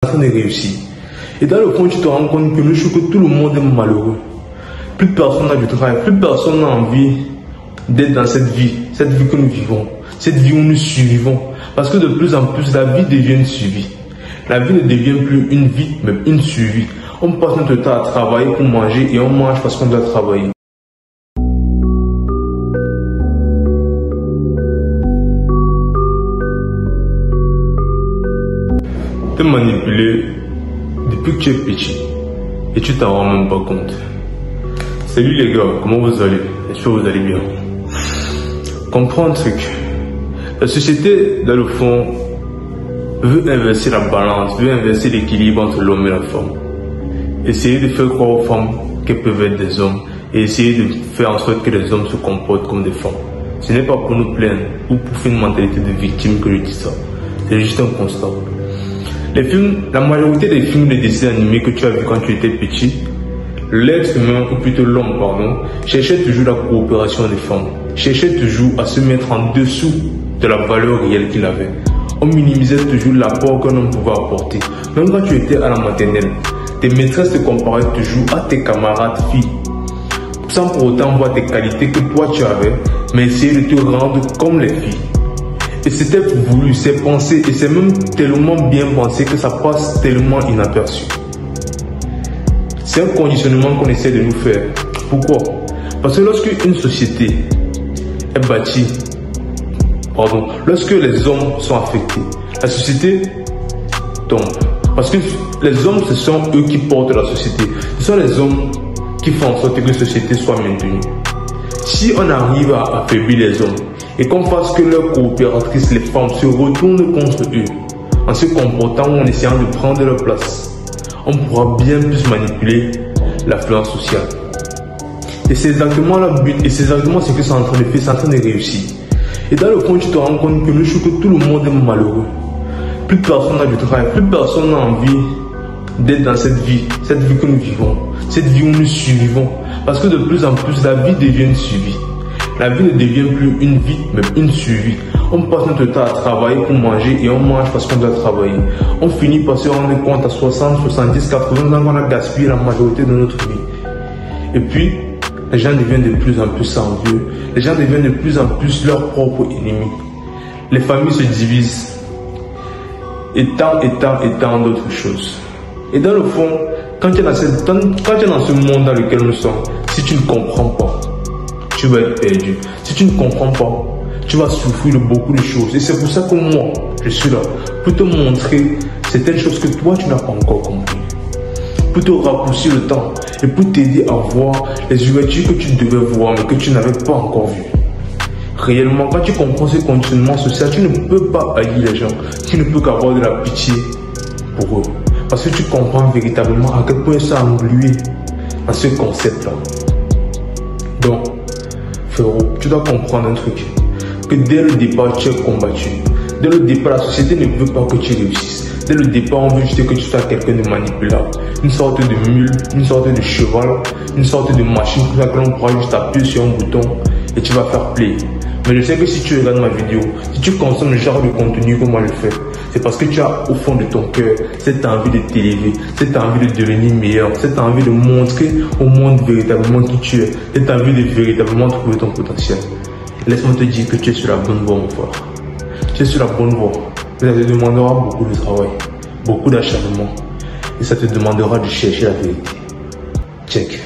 en train de réussir. Et dans le fond, tu te rends compte que le jour que tout le monde est malheureux, plus personne n'a du travail, plus personne n'a envie d'être dans cette vie que nous vivons, cette vie où nous survivons. Parce que de plus en plus, la vie devient une survie. La vie ne devient plus une vie, mais une survie. On passe notre temps à travailler pour manger et on mange parce qu'on doit travailler. Te manipuler depuis que tu es petit et tu t'en rends même pas compte. Salut les gars, comment vous allez? J'espère que vous allez bien. Comprends un truc. La société, dans le fond, veut inverser la balance, veut inverser l'équilibre entre l'homme et la femme. Essayer de faire croire aux femmes qu'elles peuvent être des hommes et essayer de faire en sorte que les hommes se comportent comme des femmes. Ce n'est pas pour nous plaindre ou pour faire une mentalité de victime que je dis ça. C'est juste un constat. Les films, la majorité des films de dessins animés que tu as vu quand tu étais petit, l'être humain, ou plutôt l'homme, pardon, cherchait toujours la coopération des femmes, cherchait toujours à se mettre en dessous de la valeur réelle qu'il avait. On minimisait toujours l'apport qu'un homme pouvait apporter. Même quand tu étais à la maternelle, tes maîtresses te comparaient toujours à tes camarades filles, sans pour autant voir tes qualités que toi tu avais, mais essayer de te rendre comme les filles. Et c'était voulu, c'est pensé, et c'est même tellement bien pensé que ça passe tellement inaperçu. C'est un conditionnement qu'on essaie de nous faire. Pourquoi? Parce que lorsque une société est bâtie, lorsque les hommes sont affectés, la société tombe. Parce que les hommes, ce sont eux qui portent la société. Ce sont les hommes qui font en sorte que la société soit maintenue. Si on arrive à affaiblir les hommes et qu'on fasse que leurs coopératrices, les femmes, se retournent contre eux en se comportant ou en essayant de prendre leur place, on pourra bien plus manipuler l'affluence sociale. Et c'est exactement le but, et c'est exactement ce que c'est en train de faire, c'est en train de réussir. Et dans le fond, tu te rends compte que le jour que tout le monde est malheureux, plus personne n'a du travail, plus personne n'a envie d'être dans cette vie que nous vivons, cette vie où nous survivons. Parce que de plus en plus, la vie devient une survie. La vie ne devient plus une vie, mais une survie. On passe notre temps à travailler pour manger et on mange parce qu'on doit travailler. On finit par se rendre compte à 60, 70, 80 ans qu'on a gaspillé la majorité de notre vie. Et puis, les gens deviennent de plus en plus envieux. Les gens deviennent de plus en plus leurs propres ennemis. Les familles se divisent. Et tant d'autres choses. Et dans le fond, quand tu es dans ce monde dans lequel nous sommes, si tu ne comprends pas, tu vas être perdu. Si tu ne comprends pas, tu vas souffrir de beaucoup de choses. Et c'est pour ça que moi, je suis là, pour te montrer certaines choses que toi, tu n'as pas encore compris. Pour te raccourcir le temps et pour t'aider à voir les ouvertures que tu devais voir, mais que tu n'avais pas encore vues. Réellement, quand tu comprends ce conditionnement social, tu ne peux pas haïr les gens. Tu ne peux qu'avoir de la pitié pour eux. Parce que tu comprends véritablement à quel point ça a englué dans ce concept-là. Donc, frérot, tu dois comprendre un truc. Que dès le départ, tu es combattu. Dès le départ, la société ne veut pas que tu réussisses. Dès le départ, on veut juste que tu sois quelqu'un de manipulable. Une sorte de mule, une sorte de cheval, une sorte de machine pour laquelle on pourra juste appuyer sur un bouton et tu vas faire play. Mais je sais que si tu regardes ma vidéo, si tu consommes le genre de contenu que moi je fais, c'est parce que tu as au fond de ton cœur cette envie de t'élever, cette envie de devenir meilleur, cette envie de montrer au monde véritablement qui tu es, cette envie de véritablement trouver ton potentiel. Laisse-moi te dire que tu es sur la bonne voie, mon frère. Tu es sur la bonne voie. Mais ça te demandera beaucoup de travail, beaucoup d'acharnement. Et ça te demandera de chercher la vérité. Check.